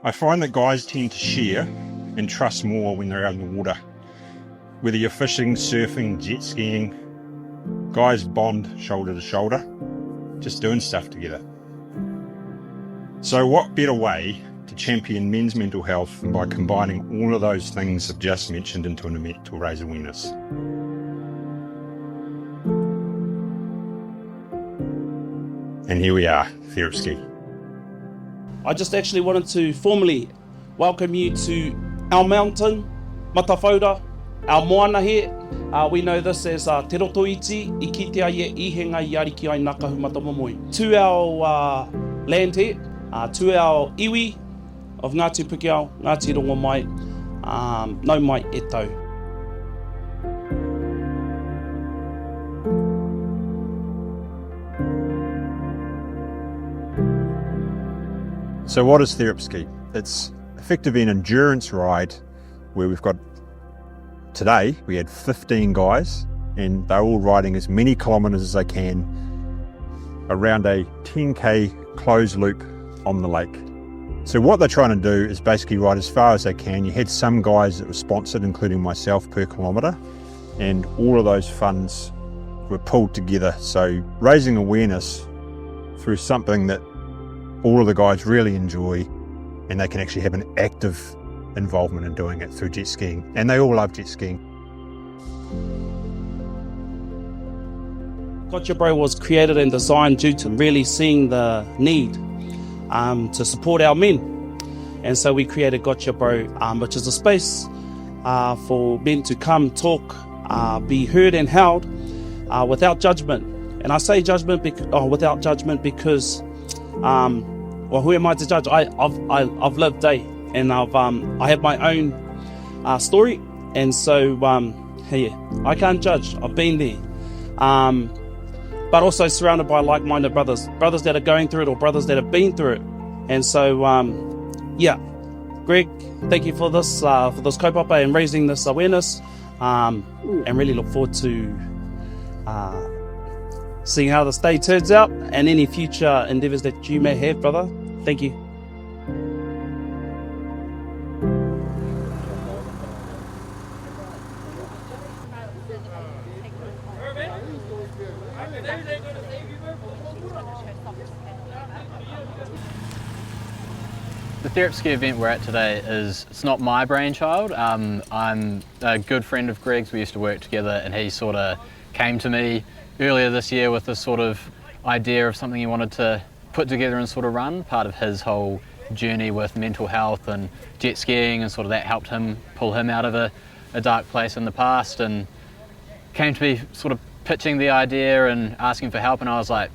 I find that guys tend to share and trust more when they're out in the water. Whether you're fishing, surfing, jet skiing, guys bond shoulder to shoulder, just doing stuff together. So what better way to champion men's mental health than by combining all of those things I've just mentioned into an event to raise awareness. And here we are, THERAPSKI. I just actually wanted to formally welcome you to our mountain, Matawhaura, our moana here. We know this as Te Rotoiti, I kitea i ihenga I ariki ai nakahu matamomoi. To our land here, to our iwi of Ngāti Pukeao, Ngāti Rongomai, no mai e tau. So what is THERAPSKI? It's effectively an endurance ride where today we had 15 guys and they're all riding as many kilometres as they can around a 10k closed loop on the lake. So what they're trying to do is basically ride as far as they can. You had some guys that were sponsored, including myself, per kilometre, and all of those funds were pulled together. So raising awareness through something that all of the guys really enjoy, and they can actually have an active involvement in doing it through jet skiing. And they all love jet skiing. Gotcha Bro was created and designed due to really seeing the need to support our men. And so we created Gotcha Bro, which is a space for men to come, talk, be heard and held without judgment. And I say without judgment because well, who am I to judge? I've lived, and I have my own story, and so hey, I can't judge. I've been there, but also surrounded by like-minded brothers that are going through it or brothers that have been through it, and so yeah, Greg, thank you for this kaupapa and raising this awareness, and really look forward to seeing how this day turns out and any future endeavours that you may have, brother. Thank you. The THERAPSKI event we're at today it's not my brainchild. I'm a good friend of Greg's. We used to work together, and he sort of came to me earlier this year with this sort of idea of something he wanted to put together and sort of run, part of his whole journey with mental health and jet skiing, and sort of that helped him pull him out of a dark place in the past, and came to me sort of pitching the idea and asking for help, and I was like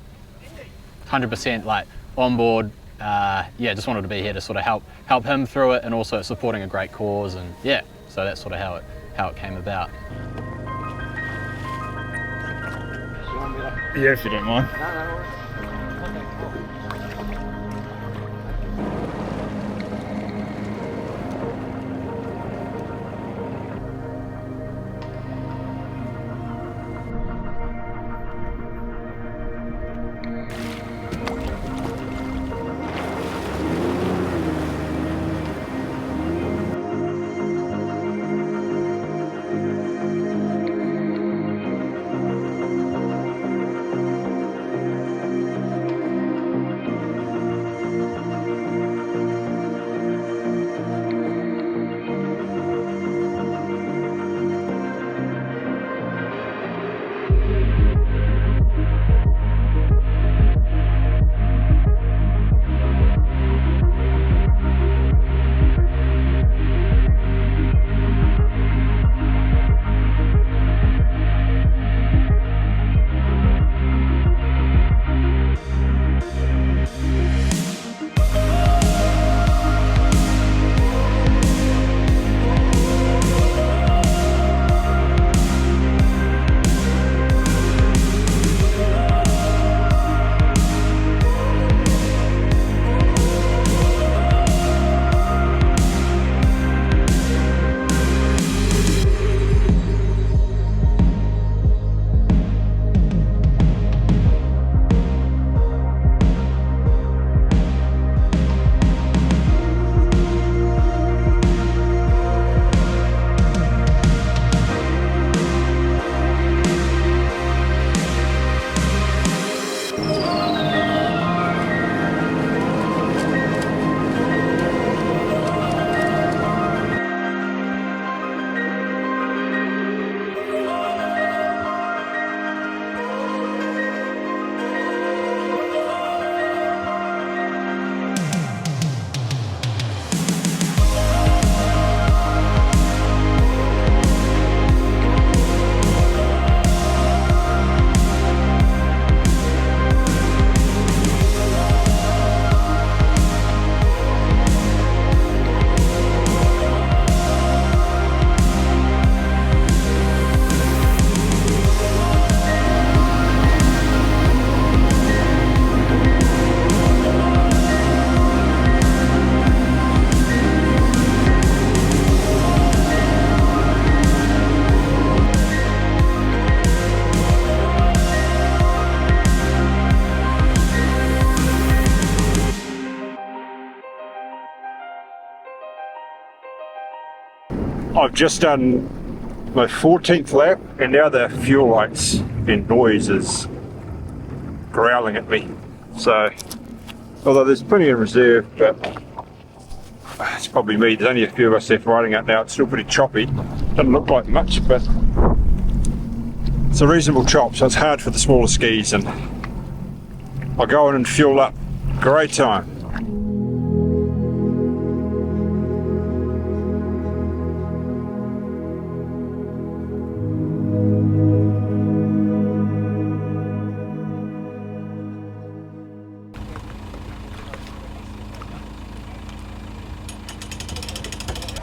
100% like on board. Yeah, just wanted to be here to sort of help him through it, and also supporting a great cause, and yeah, so that's sort of how it came about. Yeah, if you don't mind. I've just done my 14th lap, and now the fuel lights and noise is growling at me. So, although there's plenty in reserve, but it's probably me. There's only a few of us left riding out now. It's still pretty choppy. Doesn't look like much, but it's a reasonable chop, so it's hard for the smaller skis, and I'll go in and fuel up. Great time.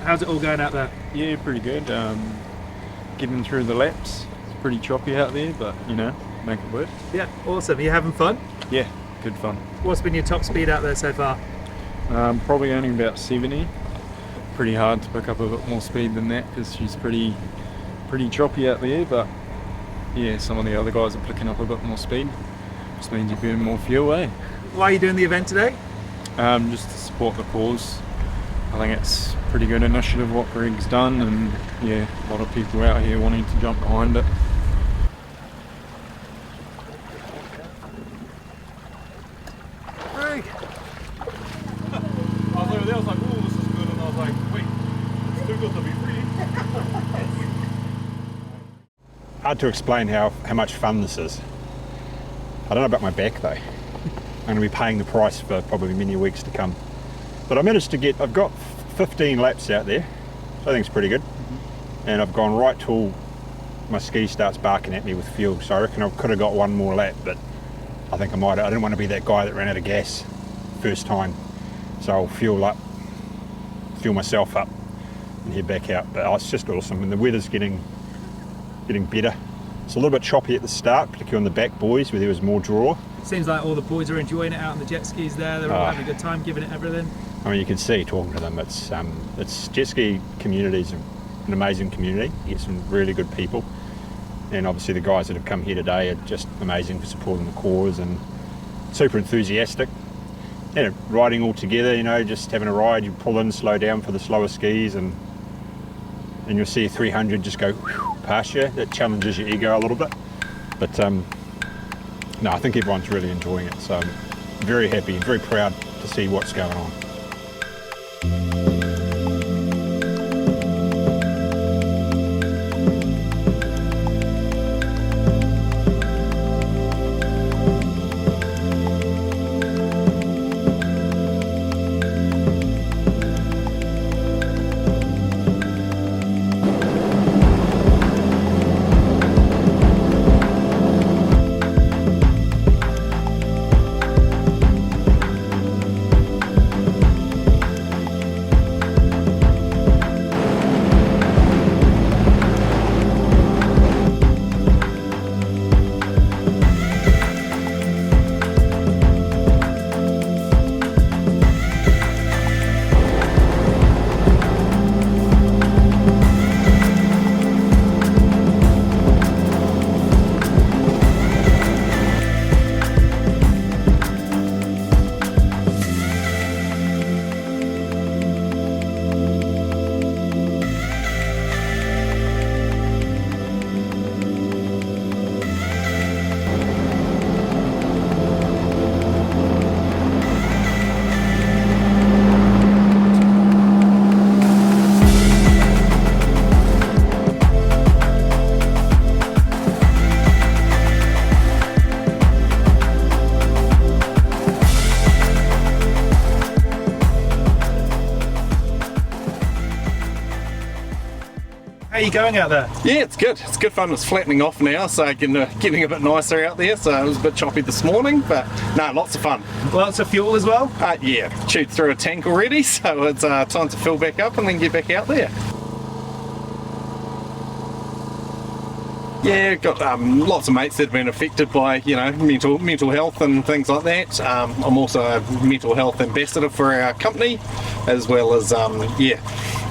How's it all going out there? Yeah, pretty good. Getting through the laps. It's pretty choppy out there, but you know, make it work. Yeah, awesome. Are you having fun? Yeah, good fun. What's been your top speed out there so far? Probably only about 70. Pretty hard to pick up a bit more speed than that because she's pretty choppy out there, but yeah, some of the other guys are picking up a bit more speed. Just means you burn more fuel, eh? Why are you doing the event today? Just to support the cause. I think it's a pretty good initiative what Greg's done, and yeah, a lot of people out here wanting to jump behind it. Greg! I was over there, I was like, oh, this is good, and I was like, wait, it's too good to be free. Hard to explain how much fun this is. I don't know about my back though. I'm going to be paying the price for probably many weeks to come. But I managed to get, I've got 15 laps out there, so I think it's pretty good. And I've gone right till my ski starts barking at me with fuel, so I reckon I could have got one more lap, but I think I might. I didn't want to be that guy that ran out of gas first time, so I'll fuel myself up and head back out. But it's just awesome, and the weather's getting better. It's a little bit choppy at the start, particularly on the back buoys where there was more draw. Seems like all the boys are enjoying it out on the jet skis there. They're all having a good time, giving it everything. I mean, you can see talking to them, it's jet ski community is an amazing community. You get some really good people, and obviously the guys that have come here today are just amazing for supporting the cause and super enthusiastic. And riding all together, you know, just having a ride, you pull in, slow down for the slower skis, and you'll see a 300 just go past you. That challenges your ego a little bit, but no, I think everyone's really enjoying it, so I'm very happy and very proud to see what's going on. How are you going out there? Yeah, it's good. It's good fun. It's flattening off now, so getting a bit nicer out there. So it was a bit choppy this morning, but no, lots of fun. Lots of fuel as well? Yeah, chewed through a tank already, so it's time to fill back up and then get back out there. Yeah, got lots of mates that have been affected by, you know, mental health and things like that. I'm also a mental health ambassador for our company, as well as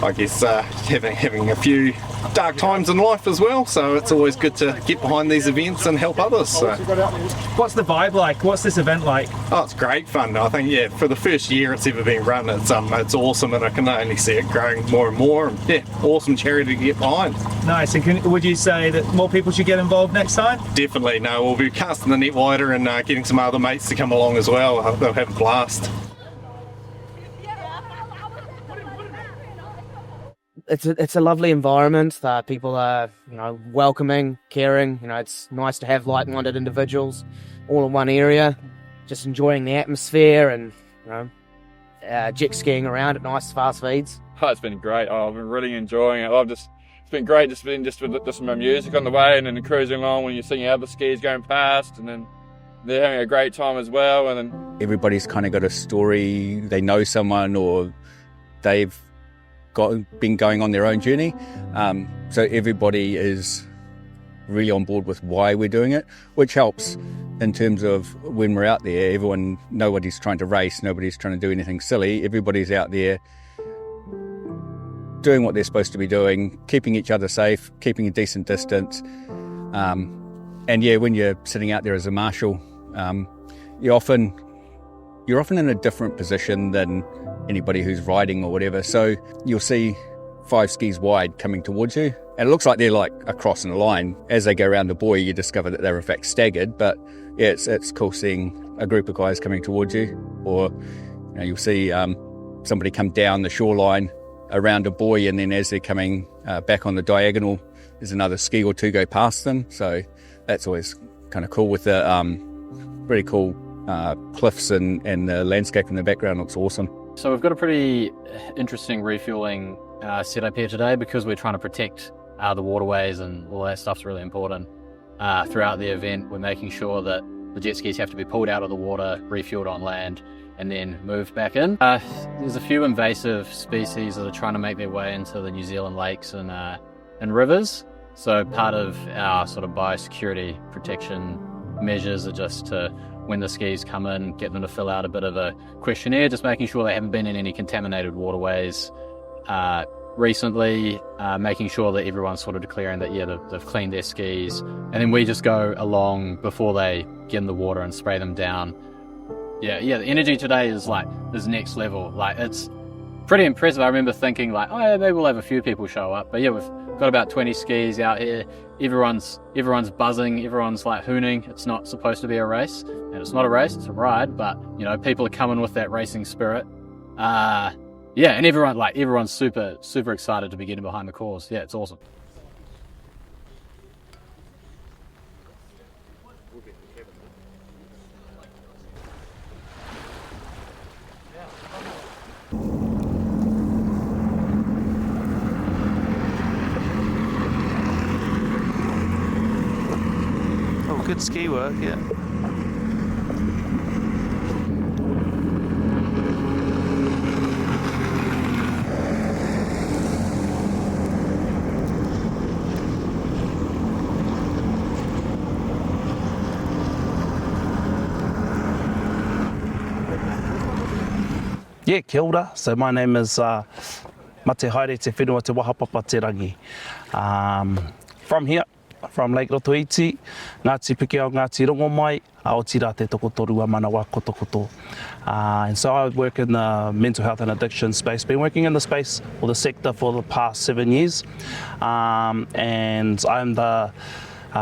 I guess having a few dark times in life as well, so it's always good to get behind these events and help others. So. What's the vibe like? What's this event like? Oh, it's great fun. I think, yeah, for the first year it's ever been run, it's awesome, and I can only see it growing more and more. And, yeah, awesome charity to get behind. Nice. And would you say that more people should get involved next time? Definitely. No, we'll be casting the net wider and getting some other mates to come along as well. They'll have a blast. It's a lovely environment. People are welcoming, caring. It's nice to have like-minded individuals all in one area, just enjoying the atmosphere and jet skiing around at nice fast feeds. Oh, it's been great. I've been really enjoying it. It's been great just with my music on the way and then cruising along when you're seeing other skis going past, and then they're having a great time as well. And then everybody's kind of got a story. They know someone, or they've been going on their own journey, so everybody is really on board with why we're doing it, which helps in terms of when we're out there. Nobody's trying to race, nobody's trying to do anything silly. Everybody's out there doing what they're supposed to be doing, keeping each other safe, keeping a decent distance, and yeah, when you're sitting out there as a marshal, you're often in a different position than anybody who's riding or whatever. So you'll see 5 skis wide coming towards you, and it looks like they're like across in a line. As they go around the buoy, you discover that they're in fact staggered. But yeah, it's cool seeing a group of guys coming towards you, or you'll see somebody come down the shoreline around a buoy, and then as they're coming back on the diagonal, there's another ski or two go past them. So that's always kind of cool with the pretty cool cliffs and the landscape in the background. Looks awesome. So we've got a pretty interesting refueling setup here today, because we're trying to protect the waterways, and all that stuff's really important. Throughout the event, we're making sure that the jet skis have to be pulled out of the water, refueled on land, and then moved back in. There's a few invasive species that are trying to make their way into the New Zealand lakes and rivers. So part of our sort of biosecurity protection measures are just to, when the skis come in, get them to fill out a bit of a questionnaire, just making sure they haven't been in any contaminated waterways recently, making sure that everyone's sort of declaring that, yeah, they've cleaned their skis, and then we just go along before they get in the water and spray them down. Yeah, the energy today is next level. Like, it's pretty impressive. I remember thinking like, oh yeah, maybe we'll have a few people show up, but yeah, we've got about 20 skis out here. Everyone's buzzing, everyone's like hooning. It's not supposed to be a race, and it's not a race, it's a ride, but people are coming with that racing spirit. Yeah, and everyone's super excited to be getting behind the cause. Yeah, it's awesome. Oh, good ski work, yeah. Yeah, kia ora. So my name is Mate Haere Te Whenua Te Wahapapa Te Rangi. From here, from Lake Rotoiti, Ngāti Piki o Ngāti Rongomai, Aotira Te Tokotoru a Manawa Kotokoto. And so I work in the mental health and addiction space. Been working in the space or the sector for the past 7 years. And I'm the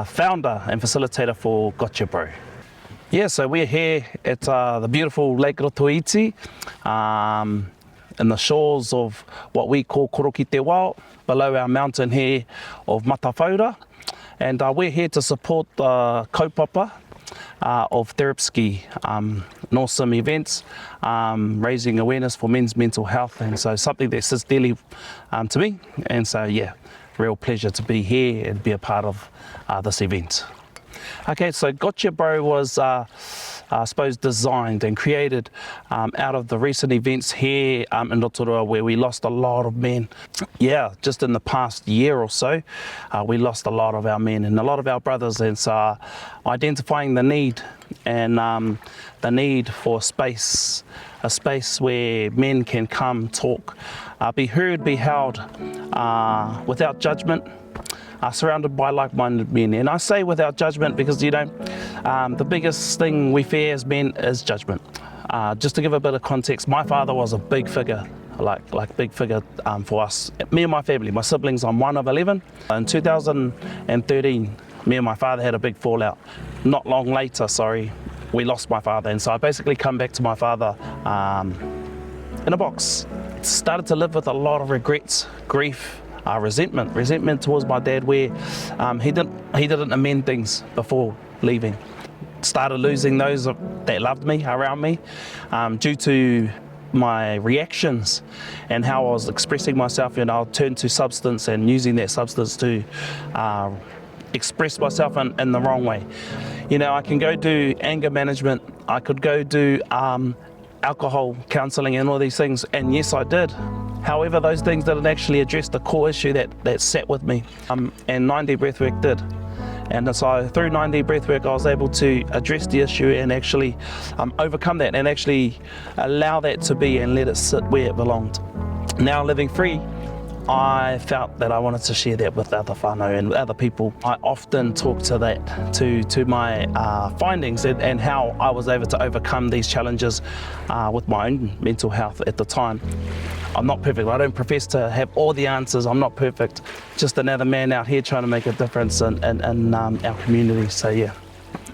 founder and facilitator for Gotcha Bro. Yeah, so we're here at the beautiful Lake Rotoiti, in the shores of what we call Koroki Te Wao, below our mountain here of Matawhaura. And we're here to support the kaupapa of THERAPSKI, an awesome event, raising awareness for men's mental health, and so something that sits dearly to me. And so yeah, real pleasure to be here and be a part of this event. Okay, so Gotcha Bro was, I suppose, designed and created out of the recent events here in Rotorua, where we lost a lot of men. Yeah, just in the past year or so, we lost a lot of our men and a lot of our brothers, and so identifying the need and the need for space, a space where men can come, talk, be heard, be held, without judgment, surrounded by like-minded men. And I say without judgment because, you know, the biggest thing we fear as men is judgment. Just to give a bit of context, my father was a big figure, like big figure for us. Me and my family, my siblings, I'm one of 11. In 2013, me and my father had a big fallout. Not long later, we lost my father, and so I basically come back to my father in a box. Started to live with a lot of regrets, grief, resentment towards my dad, where he didn't amend things before leaving. Started losing those that loved me, around me, due to my reactions and how I was expressing myself. And I'll turn to substance and using that substance to express myself in the wrong way. You know, I can go do anger management, I could go do alcohol counselling and all these things, and yes, I did. However, those things didn't actually address the core issue that sat with me, and 9D breathwork did. And so through 9D breathwork, I was able to address the issue and actually overcome that and actually allow that to be and let it sit where it belonged. Now living free, I felt that I wanted to share that with other whānau and other people. I often talk to that, to my findings and how I was able to overcome these challenges with my own mental health at the time. I'm not perfect. I don't profess to have all the answers. I'm not perfect. Just another man out here trying to make a difference in our community. So yeah,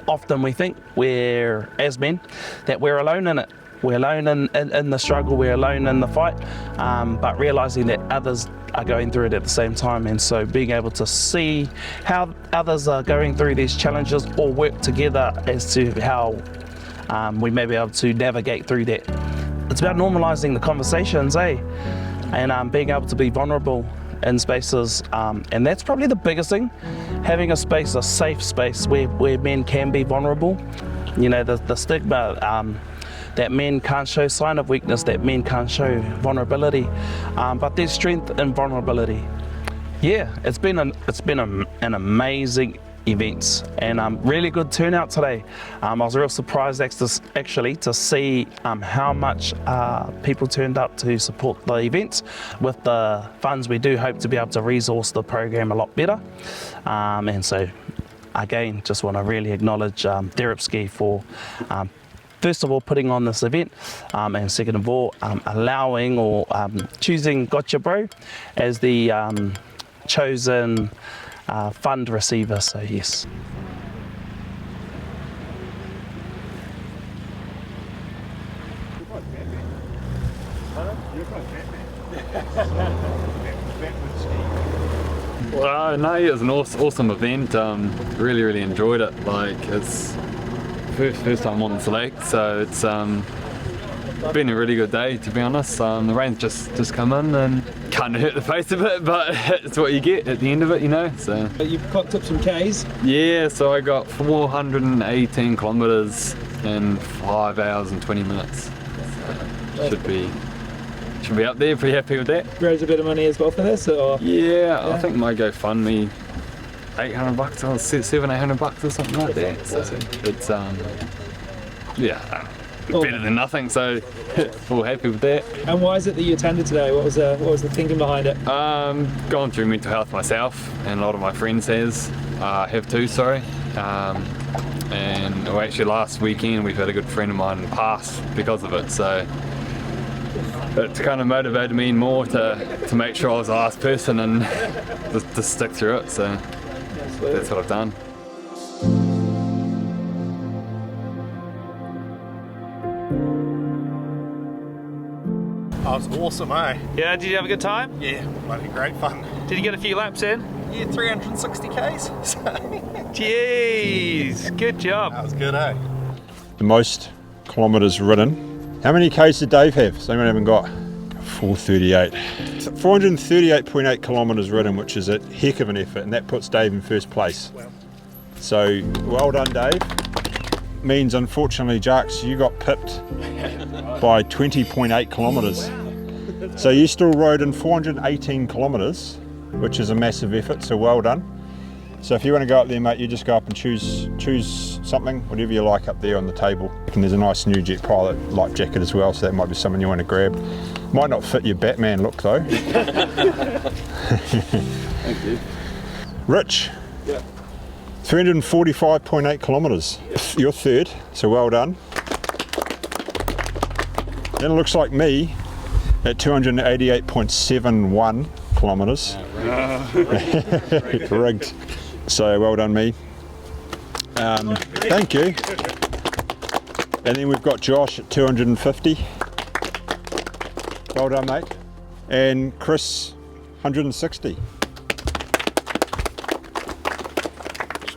often we think as men, that we're alone in it. We're alone in the struggle, we're alone in the fight, but realising that others are going through it at the same time. And so being able to see how others are going through these challenges or work together as to how we may be able to navigate through that. It's about normalising the conversations, and being able to be vulnerable in spaces, and that's probably the biggest thing, having a space, a safe space where men can be vulnerable. You know, the stigma that men can't show sign of weakness, that men can't show vulnerability, but there's strength in vulnerability. Yeah, it's been an amazing event, and really good turnout today. I was real surprised actually to see how much people turned up to support the event. With the funds, we do hope to be able to resource the program a lot better, and so again, just want to really acknowledge THERAPSKI for first of all putting on this event, and second of all allowing or choosing Gotcha Bro as the chosen fund receiver. So yes. Well, no, it was an awesome event. Really enjoyed it. Like, it's first time on this lake, so it's been a really good day, to be honest. The rain's just come in and kind of hurt the face a bit, but it's what you get at the end of it, you know. So You've cocked up some Ks? yeah, so I got 418 kilometres in 5 hours and 20 minutes. So should be up there. Pretty happy with that. Raise a bit of money as well for this, or? Yeah, I think my GoFundMe $800 or $700-800 or something like that. So it's better than nothing. So all happy with that. And why is it that you attended today? What was the thinking behind it? Gone through mental health myself, and a lot of my friends have too. And actually last weekend we've had a good friend of mine pass because of it. So it kind of motivated me more to make sure I was the last person and to stick through it. So that's what I've done. Oh, it was awesome, eh? Yeah, did you have a good time? Yeah, bloody great fun. Did you get a few laps in? Yeah, 360 Ks. So Jeez, good job. that was good, eh? The most kilometres ridden. How many Ks did Dave have? Has anyone haven't got? 438. 438.8 kilometres ridden, which is a heck of an effort, and that puts Dave in first place. So well done, Dave. Means unfortunately, Jarks, you got pipped by 20.8 kilometres. So you still rode in 418 kilometres, which is a massive effort, so well done. So if you want to go up there, mate, you just go up and choose something, whatever you like up there on the table. And there's a nice new jet pilot life jacket as well, so that might be something you want to grab. Might not fit your Batman look though. Thank you. Rich. Yeah. 345.8 kilometres. You're third, so well done. Then it looks like me at 288.71 kilometres. Rigged. So well done, me. Thank you. And then we've got Josh at 250. Well done, mate. And Chris, 160.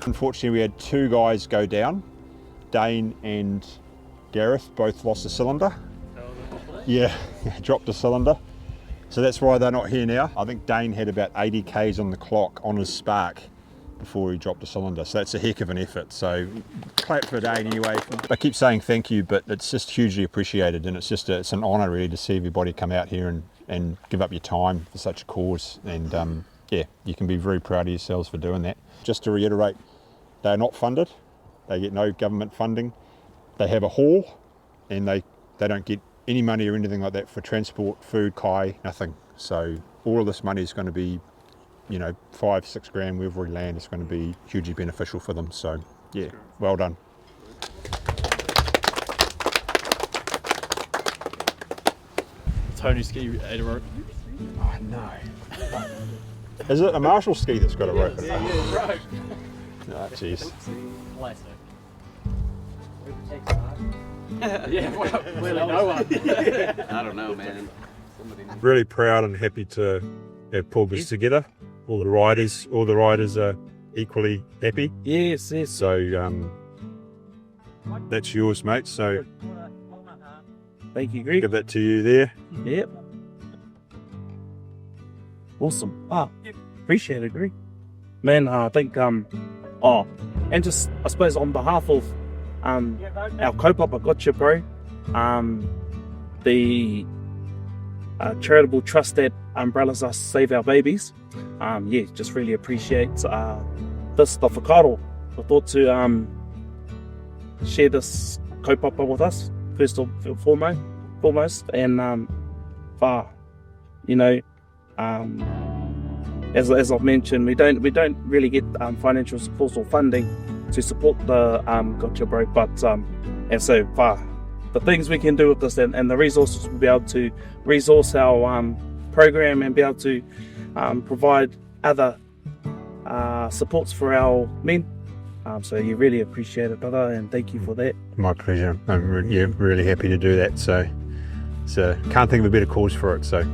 Unfortunately, we had two guys go down. Dane and Gareth both lost a cylinder. Yeah, dropped a cylinder. So that's why they're not here now. I think Dane had about 80 Ks on the clock on his spark before he dropped a cylinder. So that's a heck of an effort. So clap for Dane anyway. I keep saying thank you, but it's just hugely appreciated. And it's an honour really to see everybody come out here and give up your time for such a cause. And yeah, you can be very proud of yourselves for doing that. Just to reiterate, they're not funded. They get no government funding. They have a haul and they don't get any money or anything like that for transport, food, kai, nothing. So all of this money is going to be, you know, 5-6 grand wherever we land. It's going to be hugely beneficial for them. So yeah, well done. Tony ski ate a rope. Oh no. Is it a Marshall ski that's got a rope? Yeah, right. Oh jeez. Yeah, well, really no one. I don't know, man. Really proud and happy to have pulled this together. All the riders are equally happy. Yes. So that's yours, mate. So Thank you, Greg. give that to you there. Yep. Awesome. Appreciate it, Greg. Man, I think, and just, I suppose on behalf of our kaupapa Gotcha Bro, the charitable trust that umbrellas us Save Our Babies, just really appreciate the whakaaro. I thought to share this kaupapa with us, first and foremost, and you know, as I've mentioned, we don't really get financial support or funding to support the Gotcha Bro, but and so the things we can do with this and the resources we'll be able to resource our program and be able to provide other supports for our men. So you really appreciate it, brother, and thank you for that. My pleasure. I'm really happy to do that. So can't think of a better cause for it. So